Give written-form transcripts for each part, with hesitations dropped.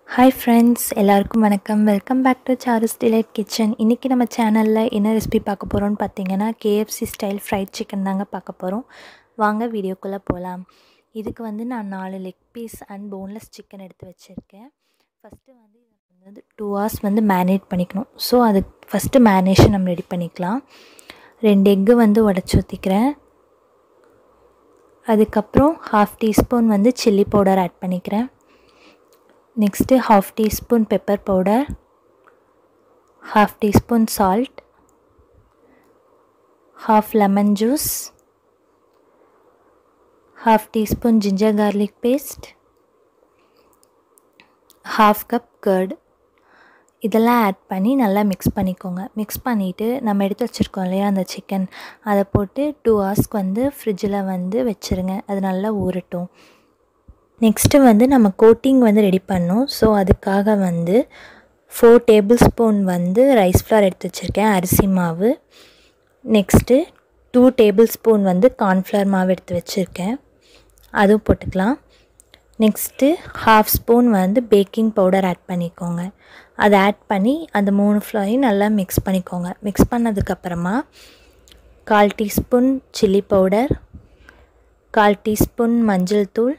Hi friends, எல்லாருக்கும் வணக்கம். Welcome back to Charu Style Kitchen. இன்னைக்கு நம்ம சேனல்ல என்ன ரெசிபி பார்க்க போறோம்னு பாத்தீங்கன்னா KFC Style Fried Chicken தாங்க பார்க்க போறோம். வாங்க வீடியோக்குள்ள போலாம். இதுக்கு வந்து நான் 4 leg piece and boneless chicken எடுத்து வச்சிருக்கேன். ஃபர்ஸ்ட் வந்து இத வந்து 2 hours வந்து மேரினேட் பண்ணிக்கணும். சோ அது ஃபர்ஸ்ட் மேரினேஷன் நம்ம ரெடி பண்ணிக்கலாம். 2 எக் வந்து உடைச்சு ஊத்திக்கிறேன். அதுக்கு அப்புறம் 1/2 teaspoon வந்து chilli powder ஆட் பண்ணிக்கிறேன். Next 1/2 teaspoon pepper powder, 1/2 teaspoon salt, 1/2 lemon juice, 1/2 teaspoon ginger garlic paste, 1/2 cup curd. இதெல்லாம் ஆட் பண்ணி நல்லா mix பண்ணிக்கோங்க. mix பண்ணிட்டு நம்ம எடுத்து வச்சிருக்கோம் இல்லையா அந்த chicken அதை போட்டு 2 hours வந்து ஃப்ரிட்ஜில் வந்து வச்சிருங்க. அது நல்லா ஊறட்டும். நெக்ஸ்ட் வந்து நம்ம கோட்டிங் வந்து ரெடி பண்ணோம். ஸோ அதுக்காக வந்து 4 tablespoon வந்து ரைஸ் ஃப்ளார் எடுத்து வச்சுருக்கேன், அரிசி மாவு. நெக்ஸ்ட்டு 2 tablespoon வந்து கார்ன்ஃப்ளவர் மாவு எடுத்து வச்சுருக்கேன், அதுவும் போட்டுக்கலாம். நெக்ஸ்ட்டு 1/2 spoon வந்து பேக்கிங் பவுடர் ஆட் பண்ணிக்கோங்க. அதை ஆட் பண்ணி அந்த 3 ஃப்ளாரையும் நல்லா மிக்ஸ் பண்ணிக்கோங்க. மிக்ஸ் பண்ணதுக்கப்புறமா 1/4 teaspoon சில்லி பவுடர், 1/4 teaspoon மஞ்சள் தூள்,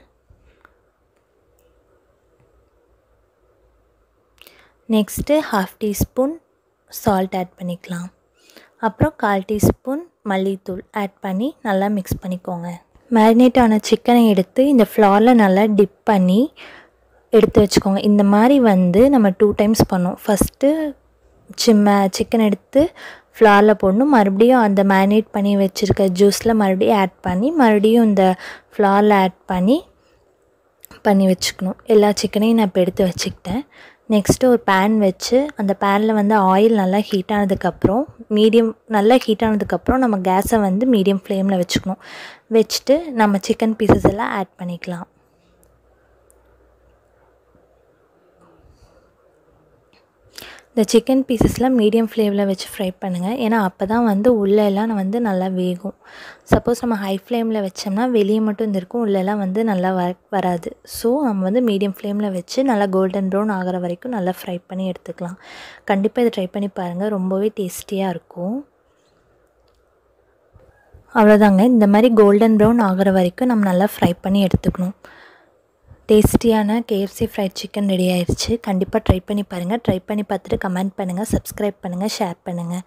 நெக்ஸ்ட்டு 1/2 teaspoon சால்ட் ஆட் பண்ணிக்கலாம். அப்புறம் 1/4 teaspoon மல்லித்தூள் ஆட் பண்ணி நல்லா மிக்ஸ் பண்ணிக்கோங்க. மேரினேட் ஆன சிக்கனை எடுத்து இந்த ஃப்ளாரில் நல்லா டிப் பண்ணி எடுத்து வச்சுக்கோங்க. இந்த மாதிரி வந்து நம்ம 2 times பண்ணோம். ஃபஸ்ட்டு சிக்கன் எடுத்து ஃப்ளாரில் போடணும், மறுபடியும் அந்த மேரினேட் பண்ணி வச்சுருக்க ஜூஸில் மறுபடியும் ஆட் பண்ணி மறுபடியும் இந்த ஃப்ளாரில் ஆட் பண்ணி வச்சுக்கணும். எல்லா சிக்கனையும் நான் இப்போ எடுத்து வச்சுக்கிட்டேன். நெக்ஸ்ட்டு ஒரு பேன் வச்சு அந்த பேனில் வந்து ஆயில் நல்லா ஹீட் ஆனதுக்கப்புறம் நல்லா ஹீட் ஆனதுக்கப்புறம் நம்ம கேஸை வந்து மீடியம் ஃப்ளேமில் வச்சுக்கணும். வச்சுட்டு நம்ம சிக்கன் பீசஸ் எல்லாம் ஆட் பண்ணிக்கலாம். இந்த சிக்கன் பீசஸ்லாம் மீடியம் ஃப்ளேமில் வச்சு ஃப்ரை பண்ணுங்கள். ஏன்னா அப்போ தான் வந்து உள்ளெல்லாம் வந்து நல்லா வேகும். சப்போஸ் நம்ம ஹை ஃப்ளேமில் வச்சோம்னா வெளியே மட்டும் இருக்கும், உள்ளெல்லாம் வந்து நல்லா வராது. ஸோ நம்ம வந்து மீடியம் ஃப்ளேமில் வச்சு நல்லா கோல்டன் ப்ரௌன் ஆகிற வரைக்கும் நல்லா ஃப்ரை பண்ணி எடுத்துக்கலாம். கண்டிப்பாக இதை ட்ரை பண்ணி பாருங்கள், ரொம்பவே டேஸ்டியாக இருக்கும். அவ்வளோதாங்க, இந்த மாதிரி கோல்டன் ப்ரௌன் ஆகிற வரைக்கும் நம்ம நல்லா ஃப்ரை பண்ணி எடுத்துக்கணும். டேஸ்டியான KFC ஃப்ரைட் சிக்கன் ரெடி ஆயிடுச்சு. கண்டிப்பாக ட்ரை பண்ணி பாருங்கள். ட்ரை பண்ணி பார்த்துட்டு கமெண்ட் பண்ணுங்கள், சப்ஸ்கிரைப் பண்ணுங்கள், ஷேர் பண்ணுங்கள்.